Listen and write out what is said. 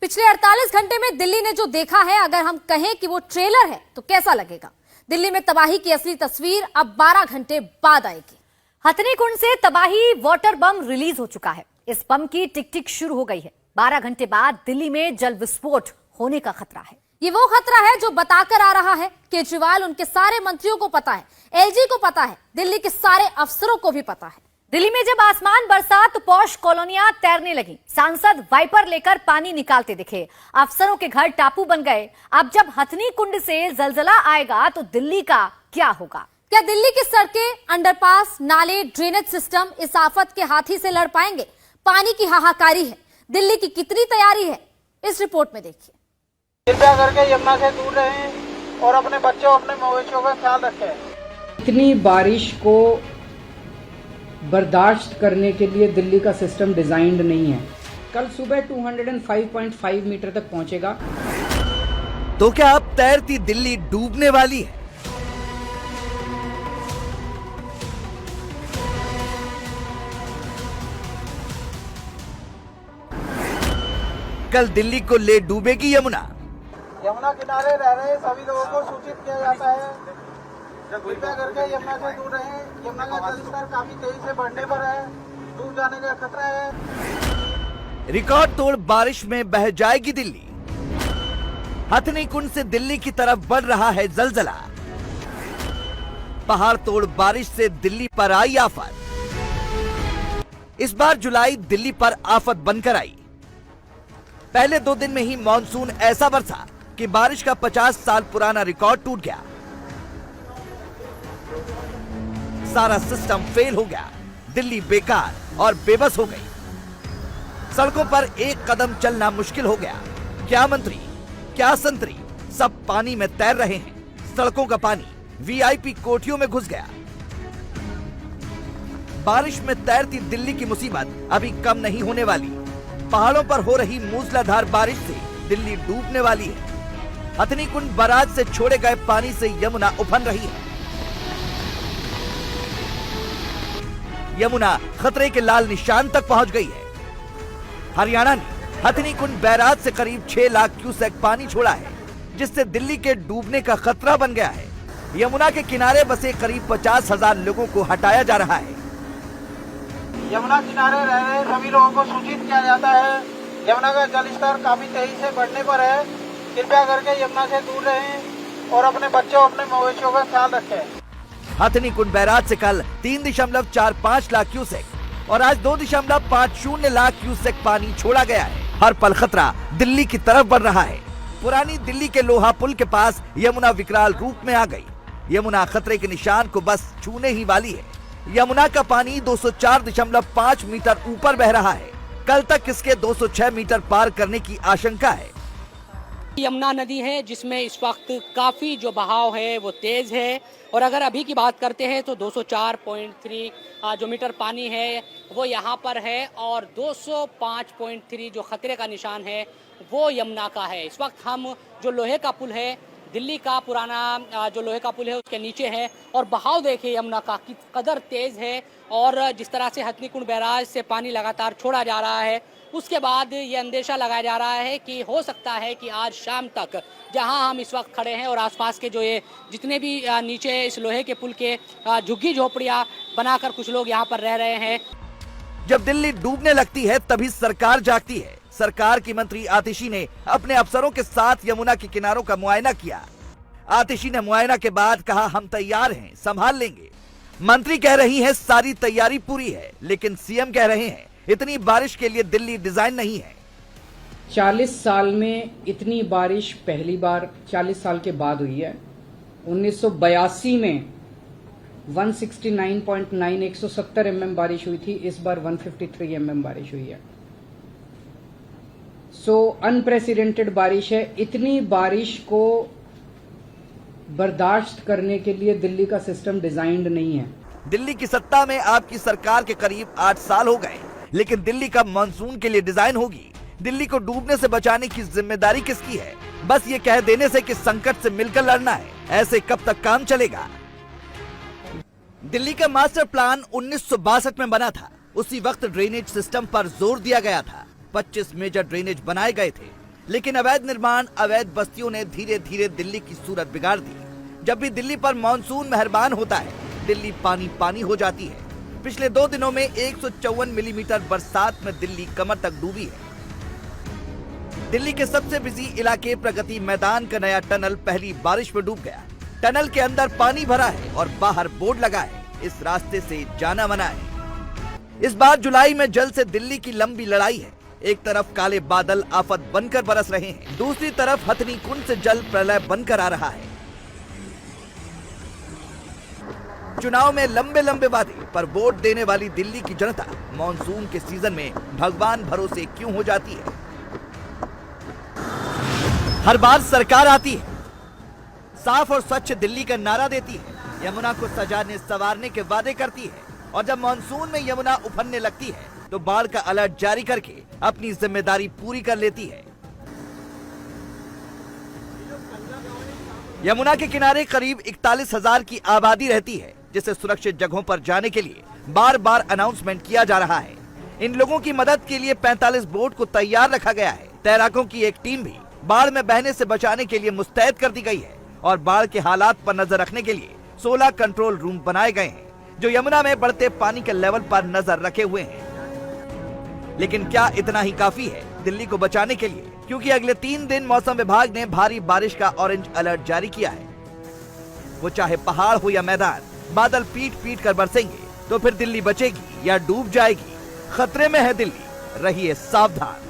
पिछले 48 घंटे में दिल्ली ने जो देखा है, अगर हम कहें कि वो ट्रेलर है तो कैसा लगेगा। दिल्ली में तबाही की असली तस्वीर अब 12 घंटे बाद आएगी। हथनी कुंड से तबाही वाटर बम रिलीज हो चुका है। इस बम की टिक टिक शुरू हो गई है। 12 घंटे बाद दिल्ली में जल विस्फोट होने का खतरा है। ये वो खतरा है जो बताकर आ रहा है। केजरीवाल, उनके सारे मंत्रियों को पता है, एलजी को पता है, दिल्ली के सारे अफसरों को भी पता है। दिल्ली में जब आसमान बरसा तो पौष कॉलोनियां तैरने लगी। सांसद वाइपर लेकर पानी निकालते दिखे। अफसरों के घर टापू बन गए। अब जब हथनी कुंड से जलजला आएगा तो दिल्ली का क्या होगा? क्या दिल्ली की सड़कें, अंडरपास, नाले, ड्रेनेज सिस्टम इस आफत के हाथी से लड़ पाएंगे? पानी की हाहाकारी है। दिल्ली की कितनी तैयारी है, इस रिपोर्ट में देखिए। कृपया करके यमुना से दूर रहें और अपने बच्चों, अपने मवेशियों का ख्याल रखें। इतनी बारिश को बर्दाश्त करने के लिए दिल्ली का सिस्टम डिजाइंड नहीं है। कल सुबह 205.5 मीटर तक पहुंचेगा। तो क्या अब तैरती दिल्ली डूबने वाली है? कल दिल्ली को ले डूबेगी यमुना। यमुना किनारे रह रहे सभी लोगों को सूचित किया जाता है, कृपया करके यमुना से दूर रहें। यमुना का जलस्तर काफी तेजी से बढ़ने पर है, डूब जाने का खतरा है। रिकॉर्ड तोड़ बारिश में बह जाएगी दिल्ली। हथनी कुंड से दिल्ली की तरफ बढ़ रहा है जलजला। पहाड़ तोड़ बारिश से दिल्ली पर आई आफत। इस बार जुलाई दिल्ली पर आफत बनकर आई। पहले 2 दिन में ही मॉनसून ऐसा बरसा कि बारिश का 50 साल पुराना रिकॉर्ड टूट गया। सारा सिस्टम फेल हो गया। दिल्ली बेकार और बेबस हो गई। सड़कों पर एक कदम चलना मुश्किल हो गया। क्या मंत्री, क्या संतरी, सब पानी में तैर रहे हैं। सड़कों का पानी वीआईपी कोठियों में घुस गया। बारिश में तैरती दिल्ली की मुसीबत अभी कम नहीं होने वाली। पहाड़ों पर हो रही मूसलाधार बारिश से दिल्ली डूबने वाली है। हथनी कुंड बराज से छोड़े गए पानी से यमुना उफन रही है। यमुना खतरे के लाल निशान तक पहुंच गई है। हरियाणा ने हथनी कुंड बैराज से करीब 6 लाख क्यूसेक पानी छोड़ा है, जिससे दिल्ली के डूबने का खतरा बन गया है। यमुना के किनारे बसे करीब 50,000 लोगों को हटाया जा रहा है। यमुना किनारे रह रहे सभी लोगों को सूचित किया जाता है, यमुना का जलस्तर काफी तेजी से बढ़ने पर है, कृपया करके यमुना से दूर रहें और अपने बच्चों, अपने मवेशियों का ख्याल रखें। हथनी कुंड बैराज से कल 3.45 लाख क्यूसेक और आज 2.50 लाख क्यूसेक पानी छोड़ा गया है। हर पल खतरा दिल्ली की तरफ बढ़ रहा है। पुरानी दिल्ली के लोहा पुल के पास यमुना विकराल रूप में आ गई। यमुना खतरे के निशान को बस छूने ही वाली है। यमुना का पानी 204.5 मीटर ऊपर बह रहा है। कल तक इसके 206 मीटर पार करने की आशंका है। यमुना नदी है जिसमें इस वक्त काफ़ी जो बहाव है वो तेज़ है, और अगर अभी की बात करते हैं तो 204.3 जो मीटर पानी है वो यहाँ पर है, और 205.3 जो खतरे का निशान है वो यमुना का है। इस वक्त हम जो लोहे का पुल है, दिल्ली का पुराना जो लोहे का पुल है उसके नीचे है, और बहाव देखिए यमुना का किस कदर तेज़ है। और जिस तरह से हथनी कुंड बैराज से पानी लगातार छोड़ा जा रहा है, उसके बाद ये अंदेशा लगाया जा रहा है कि हो सकता है कि आज शाम तक जहां हम इस वक्त खड़े हैं और आसपास के जो ये जितने भी नीचे इस लोहे के पुल के झुग्गी झोपड़ियां बनाकर कुछ लोग यहां पर रह रहे हैं। जब दिल्ली डूबने लगती है तभी सरकार जागती है। सरकार की मंत्री आतिशी ने अपने अफसरों के साथ यमुना के किनारों का मुआयना किया। आतिशी ने मुआयना के बाद कहा, हम तैयार हैं, संभाल लेंगे। मंत्री कह रही हैं सारी तैयारी पूरी है, लेकिन सीएम कह रहे हैं इतनी बारिश के लिए दिल्ली डिजाइन नहीं है। 40 साल में इतनी बारिश पहली बार 40 साल के बाद हुई है। 1982 में 169.9 170 mm बारिश हुई थी। इस बार 153 mm बारिश हुई है। सो अनप्रेसिडेंटेड बारिश है। इतनी बारिश को बर्दाश्त करने के लिए दिल्ली का सिस्टम डिजाइंड नहीं है। दिल्ली की सत्ता में आपकी सरकार के करीब 8 साल हो गए, लेकिन दिल्ली का मानसून के लिए डिजाइन होगी। दिल्ली को डूबने से बचाने की जिम्मेदारी किसकी है? बस ये कह देने से कि संकट से मिलकर लड़ना है। ऐसे कब तक काम चलेगा? दिल्ली का मास्टर प्लान 1962 में बना था। उसी वक्त ड्रेनेज सिस्टम पर जोर दिया गया था। 25 मेजर ड्रेनेज बनाए गए थे। लेकिन अवैध निर्माण, अवैध बस्तियों ने धीरे धीरे दिल्ली की सूरत बिगाड़ दी। जब भी दिल्ली पर मानसून मेहरबान होता है, दिल्ली पानी पानी हो जाती है। पिछले 2 दिनों में 154 मिलीमीटर बरसात में दिल्ली कमर तक डूबी है। दिल्ली के सबसे बिजी इलाके प्रगति मैदान का नया टनल पहली बारिश में डूब गया। टनल के अंदर पानी भरा है और बाहर बोर्ड लगा है, इस रास्ते से जाना मना है। इस बार जुलाई में जल से दिल्ली की लंबी लड़ाई है। एक तरफ काले बादल आफत बनकर बरस रहे हैं, दूसरी तरफ हथनी कुंड से जल प्रलय बनकर आ रहा है। चुनाव में लंबे लंबे वादे पर वोट देने वाली दिल्ली की जनता मॉनसून के सीजन में भगवान भरोसे क्यों हो जाती है? हर बार सरकार आती है, साफ और स्वच्छ दिल्ली का नारा देती है, यमुना को सजाने संवारने के वादे करती है, और जब मानसून में यमुना उफनने लगती है तो बाढ़ का अलर्ट जारी करके अपनी जिम्मेदारी पूरी कर लेती है। यमुना के किनारे करीब 41,000 की आबादी रहती है, जिसे सुरक्षित जगहों पर जाने के लिए बार बार अनाउंसमेंट किया जा रहा है। इन लोगों की मदद के लिए 45 बोट को तैयार रखा गया है। तैराकों की एक टीम भी बाढ़ में बहने से बचाने के लिए मुस्तैद कर दी गई है और बाढ़ के हालात पर नजर रखने के लिए 16 कंट्रोल रूम बनाए गए हैं, जो यमुना में बढ़ते पानी के लेवल पर नजर रखे हुए हैं। लेकिन क्या इतना ही काफी है दिल्ली को बचाने के लिए? क्योंकि अगले 3 दिन मौसम विभाग ने भारी बारिश का ऑरेंज अलर्ट जारी किया है। वो चाहे पहाड़ हो या मैदान, बादल पीट पीट कर बरसेंगे तो फिर दिल्ली बचेगी या डूब जाएगी। खतरे में है दिल्ली, रहिए सावधान।